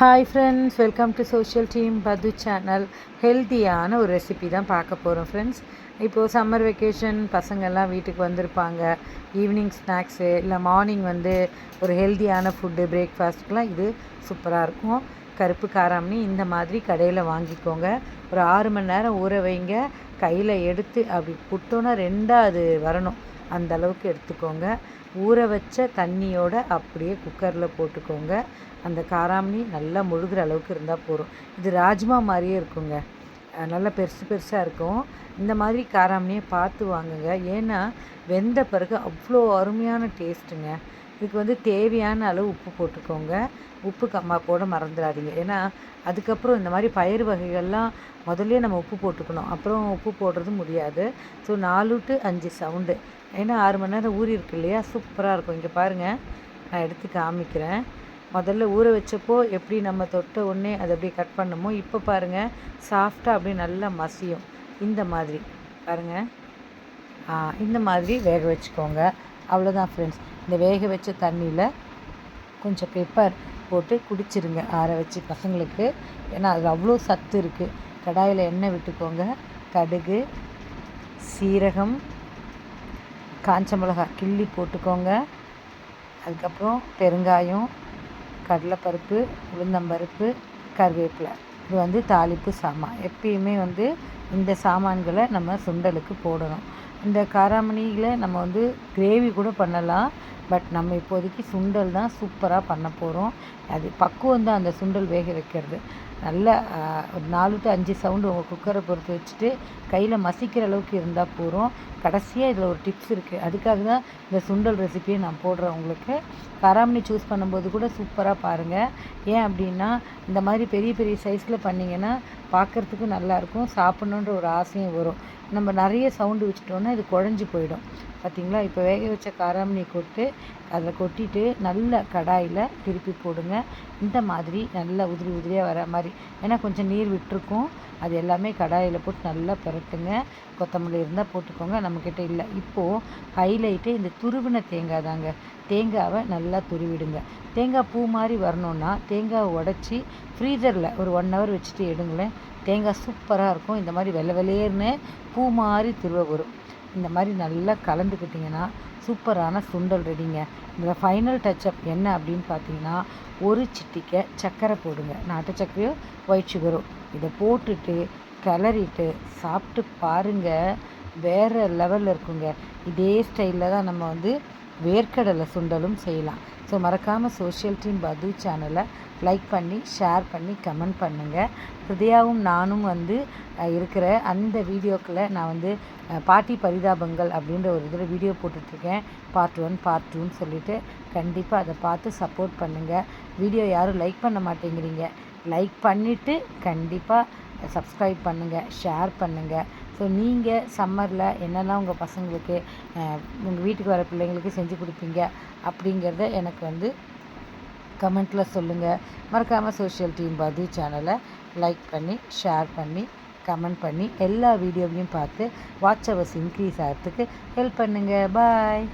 Hi friends, welcome to social team பது channel. ஹெல்த்தியான ஒரு ரெசிபி தான் பார்க்க போகிறோம் ஃப்ரெண்ட்ஸ். இப்போது சம்மர் வெக்கேஷன் பசங்கள்லாம் வீட்டுக்கு வந்திருப்பாங்க. ஈவினிங் ஸ்நாக்ஸு இல்லை மார்னிங் ஒரு ஹெல்த்தியான ஃபுட்டு பிரேக்ஃபாஸ்ட்டுக்கெலாம் இது சூப்பராக இருக்கும். கருப்பு காராமணி இந்த மாதிரி கடையில் வாங்கிக்கோங்க. ஒரு 6 மணி நேரம் ஊற வைங்க. கையில் எடுத்து அப்படி புட்டோன்னா 2 அது வரணும், அந்த அளவுக்கு எடுத்துக்கோங்க. ஊற வச்ச தண்ணியோடு அப்படியே குக்கரில் போட்டுக்கோங்க. அந்த காராமணி நல்லா முழுகிற அளவுக்கு இருந்தால் போதும். இது ராஜ்மா மாதிரியே இருக்குங்க, நல்லா பெருசு பெருசாக இருக்கும். இந்த மாதிரி காராமணியை பார்த்து வாங்குங்க. ஏன்னா வெந்த பிறகு அவ்வளோ அருமையான டேஸ்ட்டுங்க. இதுக்கு தேவையான அளவு உப்பு போட்டுக்கோங்க. உப்பு போட மறந்துடாதீங்க. ஏன்னா அதுக்கப்புறம் இந்த மாதிரி பயிர் வகைகள்லாம் முதல்ல நம்ம உப்பு போட்டுக்கணும், அப்புறம் உப்பு போடுறது முடியாது. So 4 to 5 sound. ஏன்னா 6 மணி நேரம் ஊறி இருக்கு இல்லையா, சூப்பராக இருக்கும். இங்கே பாருங்கள், நான் எடுத்து காமிக்கிறேன். முதல்ல ஊற வச்சப்போ எப்படி நம்ம தொட்ட உடனே அதை அப்படியே கட் பண்ணமோ, இப்போ பாருங்கள் சாஃப்டாக அப்படியே நல்லா மசியும். இந்த மாதிரி பாருங்கள், இந்த மாதிரி வேக வச்சுக்கோங்க. அவ்வளோதான் ஃப்ரெண்ட்ஸ். இந்த வேக வச்ச தண்ணியில் கொஞ்சம் பெப்பர் போட்டு குடிச்சிருங்க ஆற வச்சு பசங்களுக்கு. ஏன்னா அதில் அவ்வளோ சத்து இருக்குது. கடாயில் எண்ணெய் விட்டுக்கோங்க. கடுகு, சீரகம், காஞ்ச மிளகாய் கிள்ளி போட்டுக்கோங்க. அதுக்கப்புறம் பெருங்காயம், கடலைப்பருப்பு, உளுந்தம்பருப்பு, கருவேப்பிலை. இது தாளிப்பு சாமான். எப்பயுமே இந்த சாமான்களை நம்ம சுண்டலுக்கு போடணும். இந்த காராமணியில் நம்ம கிரேவி கூட பண்ணலாம். பட் நம்ம இப்போதைக்கு சுண்டல் தான் சூப்பராக பண்ண போகிறோம். அது பக்குவம் தான் அந்த சுண்டல் வேக வைக்கிறது. நல்லா ஒரு 4 to 5 சவுண்டு உங்கள் குக்கரை பொறுத்து வச்சுட்டு கையில் மசிக்கிற அளவுக்கு இருந்தால் போகிறோம். கடைசியாக இதில் ஒரு டிப்ஸ் இருக்குது. அதுக்காக தான் இந்த சுண்டல் ரெசிபியை நான் போடுறேன் உங்களுக்கு. காராமணி சூஸ் பண்ணும்போது கூட சூப்பராக பாருங்கள். ஏன் அப்படின்னா இந்த மாதிரி பெரிய பெரிய சைஸில் பண்ணிங்கன்னா பார்க்குறதுக்கு நல்லாயிருக்கும், சாப்பிட்ணுன்ற ஒரு ஆசையும் வரும். நம்ம நிறைய சவுண்டு வச்சுட்டோன்னா இது குழஞ்சி போயிடும். பார்த்திங்களா? இப்போ வேக வச்ச காராமணி அதில் கொட்டிட்டு நல்ல கடாயில் திருப்பி போடுங்க. இந்த மாதிரி நல்லா உதிரி உதிரியாக வர மாதிரி. ஏன்னா கொஞ்சம் நீர் விட்டுருக்கும். அது எல்லாமே கடாயில் போட்டு நல்லா பரட்டுங்க. கொத்தமல்லி இருந்தால் போட்டுக்கோங்க, நம்மக்கிட்ட இல்லை. இப்போது ஹைலைட்டு இந்த துருவின தேங்காய் தாங்க. தேங்காவை நல்லா துருவிடுங்க. தேங்காய் பூ மாதிரி வரணுன்னா தேங்காவை உடச்சி ஃப்ரீசரில் ஒரு 1 hour வச்சுட்டு எடுங்களேன். தேங்காய் சூப்பராக இருக்கும். இந்த மாதிரி வெள்ளை வெள்ளையர்னு பூ மாதிரி துருவ வரும். இந்த மாதிரி நல்லா கலந்துக்கிட்டிங்கன்னா சூப்பரான சுண்டல் ரெடிங்க. இதில் ஃபைனல் டச்சப் என்ன அப்படின்னு பார்த்தீங்கன்னா, ஒரு சிட்டிக்கை சர்க்கரை போடுங்க. நாட்டு சர்க்கரையோ ஒயிட் சுகரோ. இதை போட்டுட்டு கிளறிட்டு சாப்பிட்டு பாருங்கள், வேறு லெவலில் இருக்குங்க. இதே ஸ்டைலில் தான் நம்ம வேர்க்கடலை சுண்டலும் செய்யலாம். ஸோ மறக்காமல் சோஷியல் டீம் பது சேனலை லைக் பண்ணி, ஷேர் பண்ணி, கமெண்ட் பண்ணுங்கள். ஹிருதயாவும் நானும் இருக்கிற அந்த வீடியோக்களை நான் பாட்டி பரிதாபங்கள் அப்படின்ற ஒரு இதில் வீடியோ போட்டுட்ருக்கேன். பார்ட் 1 பார்ட் 2ன்னு சொல்லிவிட்டு கண்டிப்பாக அதை பார்த்து சப்போர்ட் பண்ணுங்கள். வீடியோ யாரும் லைக் பண்ண மாட்டேங்கிறீங்க. லைக் பண்ணிவிட்டு கண்டிப்பாக சப்ஸ்கிரைப் பண்ணுங்கள், ஷேர் பண்ணுங்கள். ஸோ நீங்கள் சம்மரில் என்னெல்லாம் உங்கள் பசங்களுக்கு, உங்கள் வீட்டுக்கு வர பிள்ளைங்களுக்கு செஞ்சு கொடுப்பீங்க அப்படிங்கிறத எனக்கு கமெண்ட்டில் சொல்லுங்கள். மறக்காமல் சோஷியல் டீம் பது சேனலை லைக் பண்ணி, ஷேர் பண்ணி, கமெண்ட் பண்ணி எல்லா வீடியோவையும் பார்த்து வாட்ச் ஹவர்ஸ் இன்க்ரீஸ் ஆகிறதுக்கு ஹெல்ப் பண்ணுங்கள். பாய்.